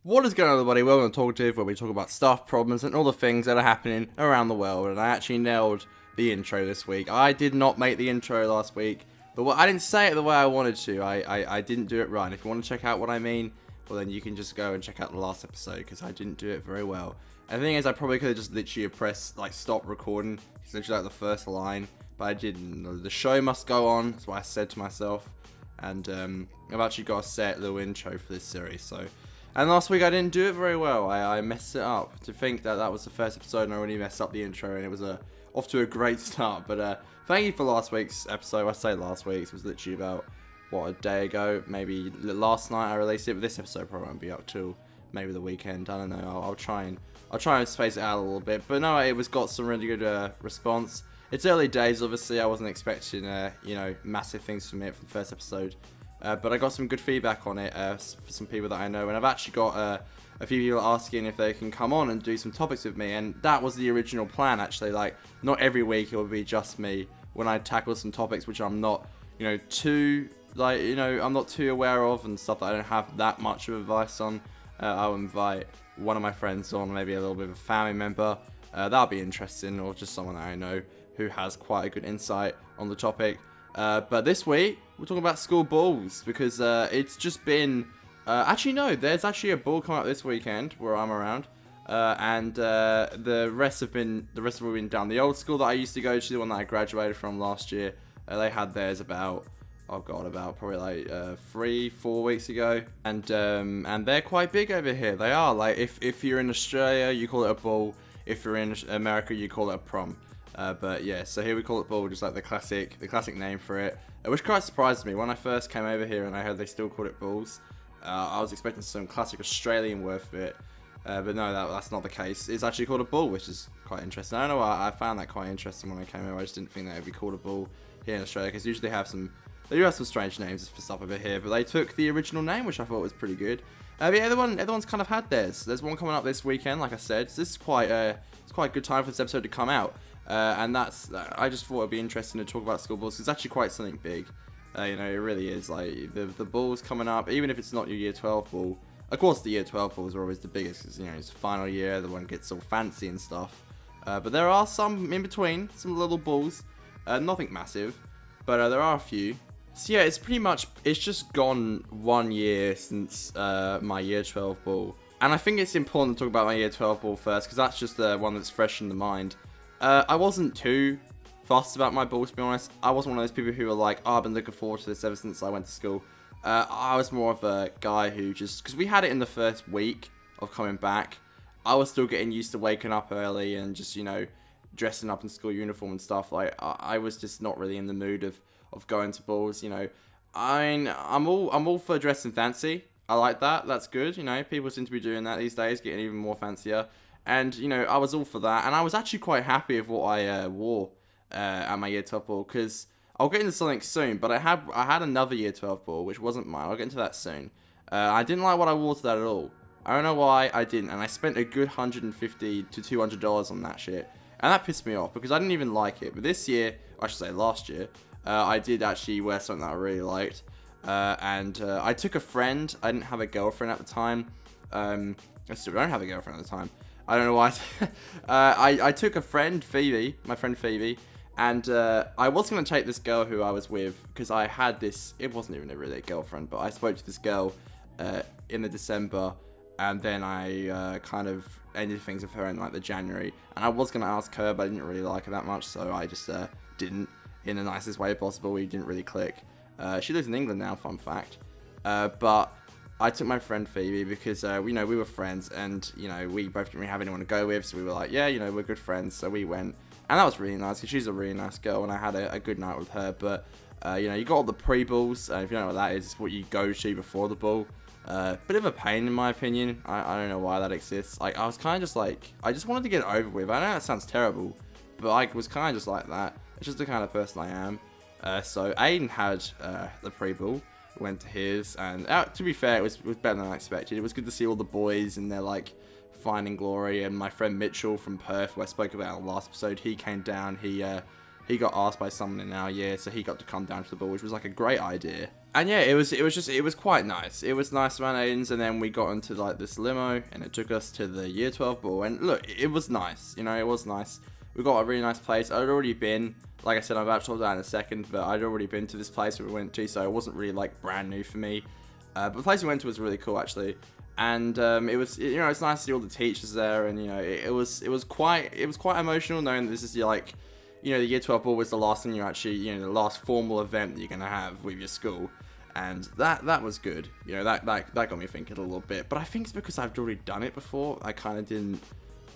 What is going on, everybody? Welcome to Talkative, where we talk about stuff, problems, and all the things that are happening around the world. And I actually nailed the intro this week. I did not make the intro last week, but I didn't say it the way I wanted to. I didn't do it right. And if you want to check out what I mean, well, then you can just go and check out the last episode, because I didn't do it very well. And the thing is, I probably could have just literally pressed, stop recording. It's literally the first line, but I didn't. The show must go on. That's what I said to myself. And I've actually got a set little intro for this series, so... And last week I didn't do it very well. I messed it up. To think that was the first episode and I already messed up the intro, and it was off to a great start. But thank you for last week's episode. I say last week's, it was literally about, a day ago. Maybe last night I released it, but this episode probably won't be up till maybe the weekend. I don't know. I'll try and space it out a little bit. But no, it got some really good response. It's early days, obviously. I wasn't expecting massive things from it from the first episode. But I got some good feedback on it for some people that I know, and I've actually got a few people asking if they can come on and do some topics with me, and that was the original plan, actually. Not every week it would be just me when I tackle some topics which I'm not, too aware of, and stuff that I don't have that much of advice on. I'll invite one of my friends on, maybe a little bit of a family member. That'll be interesting, or just someone that I know who has quite a good insight on the topic. But this week, we're talking about school balls, because it's just been... actually, no, there's actually a ball coming up this weekend where I'm around. And the rest have been done. The old school that I used to go to, the one that I graduated from last year, they had theirs about probably 3-4 weeks ago. And they're quite big over here. They are. If you're in Australia, you call it a ball. If you're in America, you call it a prom. But yeah, so here we call it ball, just like the classic name for it, which quite surprised me when I first came over here and I heard they still called it balls. I was expecting some classic Australian word for it, but no, that's not the case. It's actually called a ball, which is quite interesting. I don't know why I found that quite interesting when I came over. I just didn't think that it would be called a ball here in Australia, because usually they do have some strange names for stuff over here, but they took the original name, which I thought was pretty good. But yeah, everyone's kind of had theirs. There's one coming up this weekend, like I said. So this is quite a good time for this episode to come out. And I just thought it'd be interesting to talk about school balls. It's actually quite something big. It really is. The balls coming up, even if it's not your year 12 ball. Of course, the year 12 balls are always the biggest, because it's the final year, the one gets all fancy and stuff. But there are some in between, some little balls, nothing massive, but there are a few. So yeah, it's just gone 1 year since my year 12 ball, and I think it's important to talk about my year 12 ball first, because that's just the one that's fresh in the mind. I wasn't too fussed about my ball, to be honest. I wasn't one of those people who were like, I've been looking forward to this ever since I went to school. I was more of a guy who because we had it in the first week of coming back, I was still getting used to waking up early and just, dressing up in school uniform and stuff. I was just not really in the mood of going to balls, I'm all for dressing fancy. I like that. That's good. People seem to be doing that these days, getting even more fancier. And, I was all for that. And I was actually quite happy with what I wore at my year 12 ball, because I'll get into something soon, but I had another year 12 ball, which wasn't mine. I'll get into that soon. I didn't like what I wore to that at all. I don't know why I didn't. And I spent a good $150 to $200 on that shit. And that pissed me off, because I didn't even like it. But this year, I should say last year, I did actually wear something that I really liked. And I took a friend. I didn't have a girlfriend at the time. I still don't have a girlfriend at the time. I don't know why. I took a friend, Phoebe, my friend Phoebe, and I was going to take this girl who I was with, because I had this, it wasn't even really a girlfriend, but I spoke to this girl in the December, and then I kind of ended things with her in the January, and I was going to ask her, but I didn't really like her that much, so I just didn't, in the nicest way possible. We didn't really click. She lives in England now, fun fact, but I took my friend Phoebe because, we were friends, and, we both didn't really have anyone to go with, so we were like, yeah, we're good friends, so we went, and that was really nice, because she's a really nice girl, and I had a good night with her. But, you got all the pre-balls, if you don't know what that is, it's what you go to before the ball. Bit of a pain, in my opinion. I don't know why that exists. I was kind of just I just wanted to get it over with. I know that sounds terrible, but I was kind of just like that. It's just the kind of person I am. So Aiden had the pre-ball, went to his, and to be fair, it was better than I expected. It was good to see all the boys in their finding glory, and my friend Mitchell from Perth, who I spoke about in the last episode, he came down. He he got asked by someone in our year, so he got to come down to the ball, which was like a great idea. And yeah, it was quite nice. It was nice around Aiden's, and then we got into like this limo, and it took us to the year 12 ball. And look, it was nice. You know, it was nice. We got a really nice place. I'd already been, like I said, I'm about to talk about it in a second, but I'd already been to this place we went to, so it wasn't really like brand new for me. But the place we went to was really cool actually, and it was, you know, it's nice to see all the teachers there, and you know, it was quite emotional knowing that this is like, you know, the year 12 ball was the last thing you're actually, you know, the last formal event that you're gonna have with your school. And that was good. You know, that got me thinking a little bit. But I think it's because I've already done it before. I kind of didn't,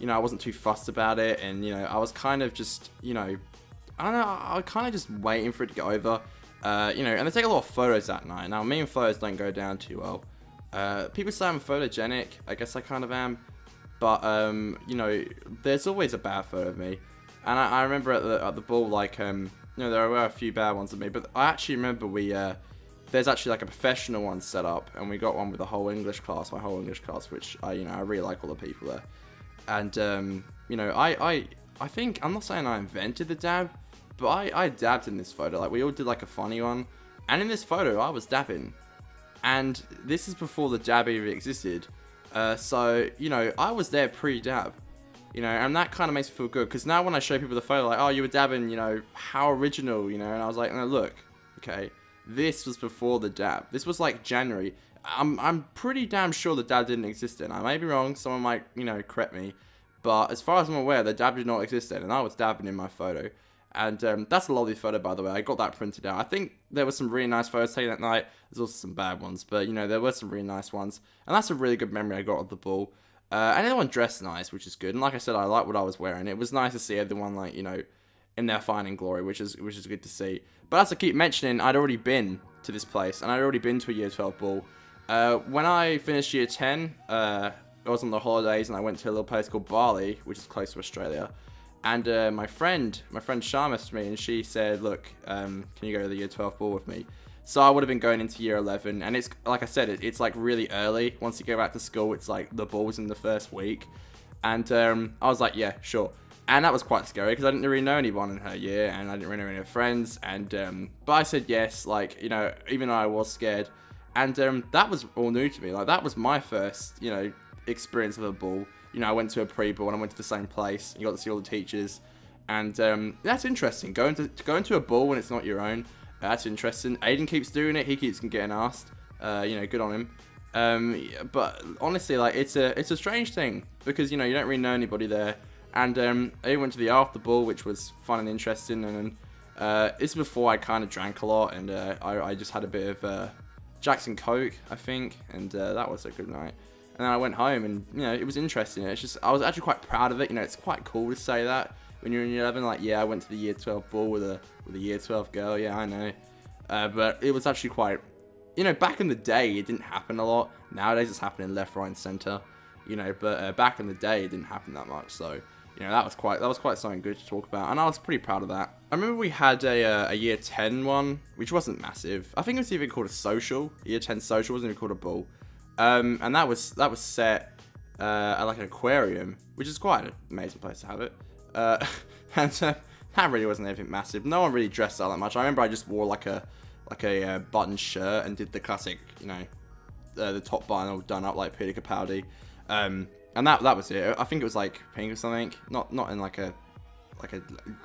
you know, I wasn't too fussed about it. And, you know, I was kind of just, you know, I don't know, I was kind of just waiting for it to get over. You know, and they take a lot of photos that night. Now, me and photos don't go down too well. People say I'm photogenic. I guess I kind of am. But, you know, there's always a bad photo of me. And I remember at the ball, like, you know, there were a few bad ones of me. But I actually remember there's actually like a professional one set up, and we got one with the whole English class, my whole English class, which I really like all the people there. And you know, I think, I'm not saying I invented the dab, but I dabbed in this photo. Like, we all did like a funny one, and in this photo I was dabbing, and this is before the dab even existed. So you know, I was there pre-dab, you know, and that kind of makes me feel good, because now when I show people the photo, like, oh, you were dabbing, you know, how original, you know, and I was like, no, look, okay. This was before the dab. This was like January. I'm pretty damn sure the dab didn't exist then. I may be wrong. Someone might, you know, correct me. But as far as I'm aware, the dab did not exist then, and I was dabbing in my photo. And that's a lovely photo, by the way. I got that printed out. I think there were some really nice photos taken that night. There's also some bad ones, but you know, there were some really nice ones. And that's a really good memory I got of the ball. And everyone dressed nice, which is good. And like I said, I like what I was wearing. It was nice to see everyone, like, you know, in their finding glory, which is good to see. But as I keep mentioning, I'd already been to this place, and I'd already been to a year 12 ball. When I finished year 10, I was on the holidays, and I went to a little place called Bali, which is close to Australia. And my friend Shah messaged me, and she said, look, can you go to the year 12 ball with me? So I would have been going into year 11, and it's, like I said, it's like really early. Once you go back to school, it's like the ball's in the first week. And I was like, yeah, sure. And that was quite scary, because I didn't really know anyone in her year, and I didn't really know any of her friends, and, but I said yes, like, you know, even though I was scared, and, that was all new to me. Like, that was my first, you know, experience of a ball. You know, I went to a pre-ball, and I went to the same place, you got to see all the teachers, and, that's interesting, going to a ball when it's not your own, that's interesting. Aiden keeps doing it, he keeps getting asked, you know, good on him, but honestly, like, it's a strange thing, because, you know, you don't really know anybody there. And I went to the after ball, which was fun and interesting. And this is before I kind of drank a lot, and I just had a bit of Jackson Coke, I think, and that was a good night. And then I went home, and you know, it was interesting. It's just, I was actually quite proud of it. You know, it's quite cool to say that when you're in year 11. Like, yeah, I went to the year 12 ball with a year 12 girl. Yeah, I know. But it was actually quite, you know, back in the day, it didn't happen a lot. Nowadays, it's happening left, right, and center. You know, but back in the day, it didn't happen that much. So, you know, that was quite something good to talk about, and I was pretty proud of that. I remember we had a year 10 one, which wasn't massive. I think it was even called a social. Year 10 social, wasn't even called a ball. And that was set at like an aquarium, which is quite an amazing place to have it. And that really wasn't anything massive. No one really dressed up that much. I remember I just wore like a button shirt and did the classic, you know, the top button all done up like Peter Capaldi. And that was it. I think it was like pink or something. Not in like a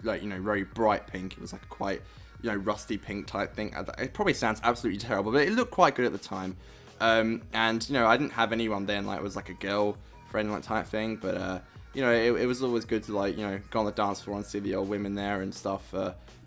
you know, very bright pink. It was like quite, you know, rusty pink type thing. It probably sounds absolutely terrible, but it looked quite good at the time. And you know, I didn't have anyone then, like it was like a girl friend like type thing, but you know, it was always good to, like, you know, go on the dance floor and see the old women there and stuff.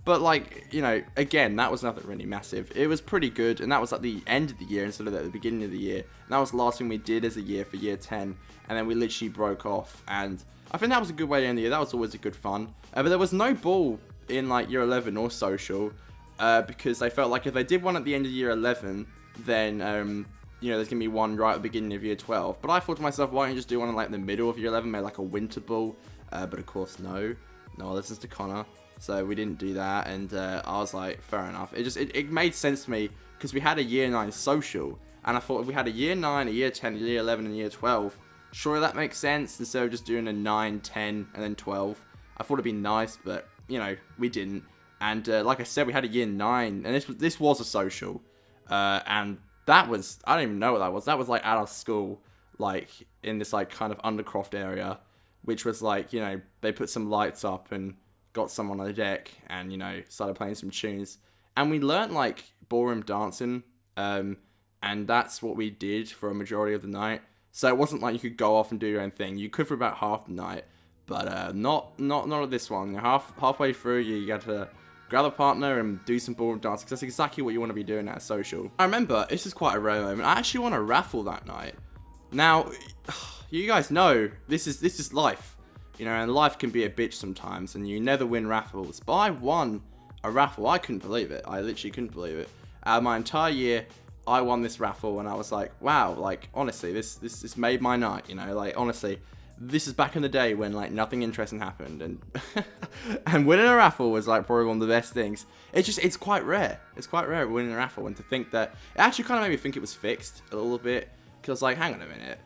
But like, you know, again, that was nothing really massive. It was pretty good, and that was at the end of the year instead of at the beginning of the year. And that was the last thing we did as a year for year 10, and then we literally broke off. And I think that was a good way to end the year. That was always a good fun. But there was no ball in like year 11 or social, because I felt like if they did one at the end of year 11, then you know, there's gonna be one right at the beginning of year 12. But I thought to myself, why don't you just do one in like the middle of year 11, maybe like a winter ball? But of course, no one listens to Conor. So we didn't do that, and I was like, fair enough. It made sense to me, because we had a year 9 social, and I thought if we had a year 9, a year 10, a year 11, and a year 12, surely that makes sense, instead of just doing a 9, 10, and then 12. I thought it'd be nice, but you know, we didn't. And like I said, we had a year 9, and this was a social, and that was, I don't even know what that was. That was like out of school, like in this like kind of Undercroft area, which was like, you know, they put some lights up and got someone on the deck, and you know, started playing some tunes, and we learnt like ballroom dancing, and that's what we did for a majority of the night. So it wasn't like you could go off and do your own thing. You could for about half the night, but not at this one. Halfway through, you got to grab a partner and do some ballroom dancing, because that's exactly what you want to be doing at a social. I remember, this is quite a rare moment, I actually won a raffle that night. Now, you guys know, this is life, you know, and life can be a bitch sometimes, and you never win raffles, but I won a raffle. I couldn't believe it. I literally couldn't believe it. Out of my entire year, I won this raffle, and I was like, wow, like, honestly, this made my night, you know, like, honestly, this is back in the day when like nothing interesting happened, and and winning a raffle was like probably one of the best things. It's quite rare. It's quite rare winning a raffle, and to think that it actually kind of made me think it was fixed a little bit, because I was like, hang on a minute,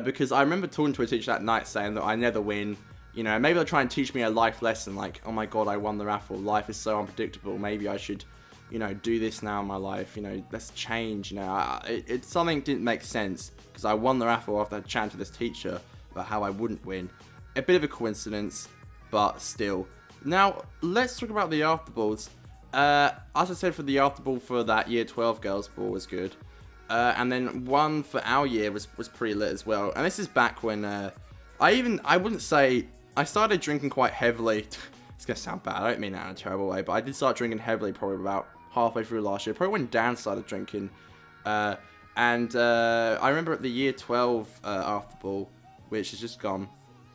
because I remember talking to a teacher that night saying that I never win. You know, maybe they'll try and teach me a life lesson, like, oh my god, I won the raffle. Life is so unpredictable. Maybe I should, you know, do this now in my life. You know, let's change. You know, it's something didn't make sense, because I won the raffle after I chatted to this teacher about how I wouldn't win. A bit of a coincidence, but still. Now, let's talk about the after balls. As I said, for the after ball for that year 12 girls ball was good. And then one for our year was pretty lit as well. And this is back when I wouldn't say, I started drinking quite heavily. It's going to sound bad, I don't mean that in a terrible way, but I did start drinking heavily probably about halfway through last year. Probably when Dan started drinking. I remember at the year 12 after ball, which has just gone,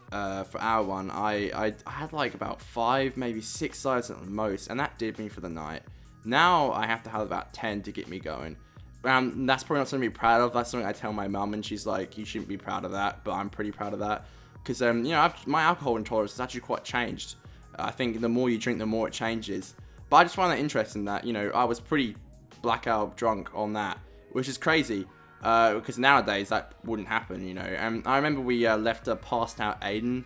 for our one, I had like about 5, maybe 6 sides at the most, and that did me for the night. Now I have to have about 10 to get me going. That's probably not something to be proud of. That's something I tell my mum, and she's like, you shouldn't be proud of that, but I'm pretty proud of that. Because, you know, my alcohol intolerance has actually quite changed. I think the more you drink, the more it changes. But I just find that interesting that, you know, I was pretty blackout drunk on that, which is crazy. Because nowadays that wouldn't happen, you know. And I remember we left a passed out Aiden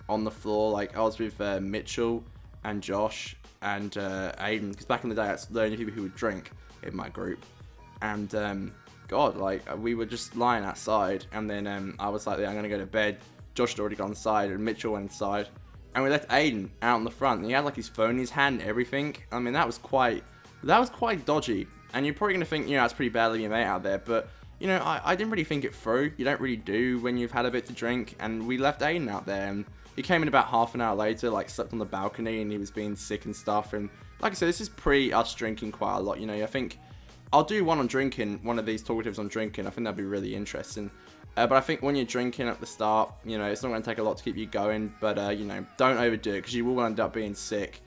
on the floor. Like, I was with Mitchell and Josh and Aiden, because back in the day that's the only people who would drink in my group. And God, like, we were just lying outside, and then I was like, yeah, I'm gonna go to bed. Josh had already gone inside, and Mitchell went inside, and we left Aiden out in the front, and he had like his phone in his hand and everything. I mean, that was quite dodgy. And you're probably gonna think, you know, it's pretty bad leaving your mate out there, but you know, I didn't really think it through. You don't really do when you've had a bit to drink. And we left Aiden out there, and he came in about half an hour later, like slept on the balcony, and he was being sick and stuff. And like I said, this is pre us drinking quite a lot. You know, I think I'll do one on drinking, one of these talkatives on drinking. I think that'd be really interesting. But I think when you're drinking at the start, you know, it's not going to take a lot to keep you going. But, you know, don't overdo it, because you will end up being sick.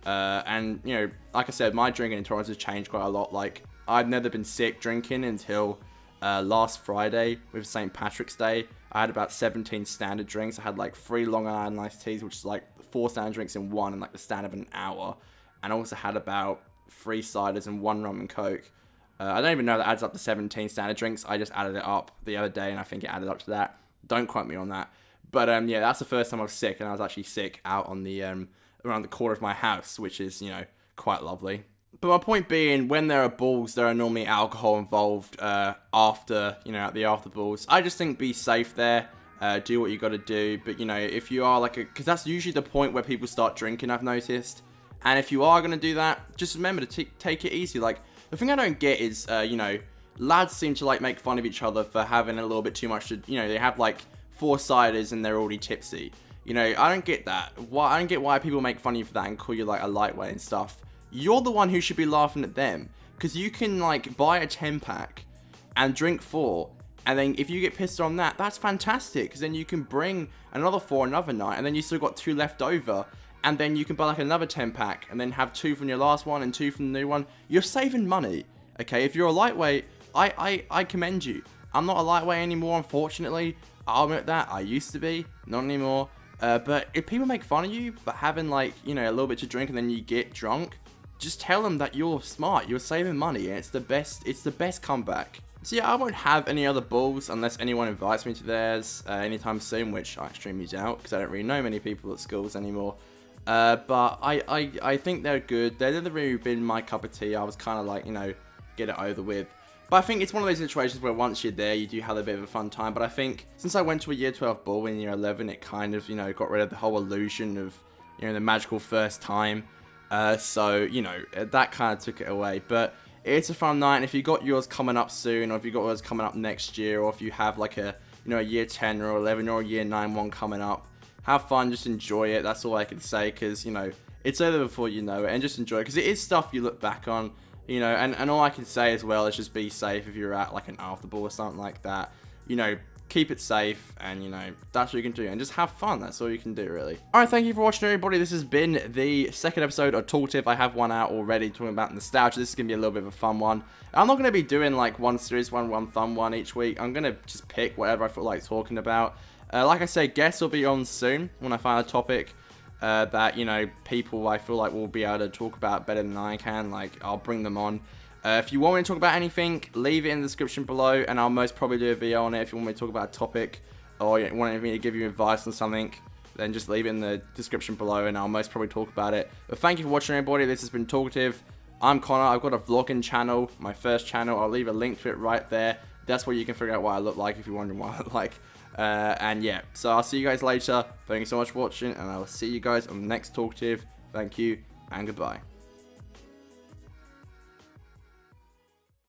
And, you know, like I said, my drinking intolerance has changed quite a lot. Like, I've never been sick drinking until last Friday with St. Patrick's Day. I had about 17 standard drinks. I had like 3 Long Island iced teas, which is like 4 standard drinks in one, and like the stand of an hour. And I also had about 3 ciders and 1 rum and coke. I don't even know that adds up to 17 standard drinks. I just added it up the other day, and I think it added up to that. Don't quote me on that. But yeah, that's the first time I was sick, and I was actually sick out on the around the corner of my house, which is, you know, quite lovely. But my point being, when there are balls, there are normally alcohol involved after, you know, at the after balls. I just think be safe there. Do what you got to do. But, you know, if you are like because that's usually the point where people start drinking, I've noticed. And if you are going to do that, just remember to take it easy. Like, the thing I don't get is, you know, lads seem to like make fun of each other for having a little bit too much to, you know, they have like 4 ciders and they're already tipsy. You know, I don't get that. I don't get why people make fun of you for that and call you like a lightweight and stuff. You're the one who should be laughing at them, because you can like buy a 10-pack and drink 4, and then if you get pissed on that, that's fantastic, because then you can bring another 4 another night, and then you still got 2 left over, and then you can buy like another 10-pack and then have 2 from your last one and 2 from the new one. You're saving money, okay? If you're a lightweight, I commend you. I'm not a lightweight anymore, unfortunately. I'll admit that. I used to be, not anymore. But if people make fun of you for having like, you know, a little bit to drink and then you get drunk, just tell them that you're smart, you're saving money, and it's the best comeback. So yeah, I won't have any other balls unless anyone invites me to theirs anytime soon, which I extremely doubt, because I don't really know many people at schools anymore. But I think they're good. They've never really been my cup of tea. I was kind of like, you know, get it over with. But I think it's one of those situations where once you're there, you do have a bit of a fun time. But I think since I went to a year 12 ball in year 11, it kind of, you know, got rid of the whole illusion of, you know, the magical first time. So, you know, that kind of took it away. But it's a fun night. And if you got yours coming up soon, or if you got yours coming up next year, or if you have like a, you know, a year 10 or 11 or a year 9 one coming up, have fun, just enjoy it. That's all I can say, because, you know, it's over before you know it, and just enjoy it, because it is stuff you look back on. You know, and all I can say as well is just be safe if you're at like an after ball or something like that. You know, keep it safe, and, you know, that's what you can do, and just have fun. That's all you can do, really. Alright, thank you for watching, everybody. This has been the second episode of Talkative. I have one out already talking about nostalgia. This is going to be a little bit of a fun one. I'm not going to be doing like one serious one fun one each week. I'm going to just pick whatever I feel like talking about. Like I say, guests will be on soon when I find a topic that, you know, people I feel like will be able to talk about better than I can. Like, I'll bring them on. If you want me to talk about anything, leave it in the description below, and I'll most probably do a video on it. If you want me to talk about a topic, or you want me to give you advice on something, then just leave it in the description below, and I'll most probably talk about it. But thank you for watching, everybody. This has been Talkative. I'm Connor. I've got a vlogging channel, my first channel. I'll leave a link to it right there. That's where you can figure out what I look like if you're wondering what I look like. And yeah, so I'll see you guys later. Thank you so much for watching, and I will see you guys on the next Talkative. Thank you, and goodbye.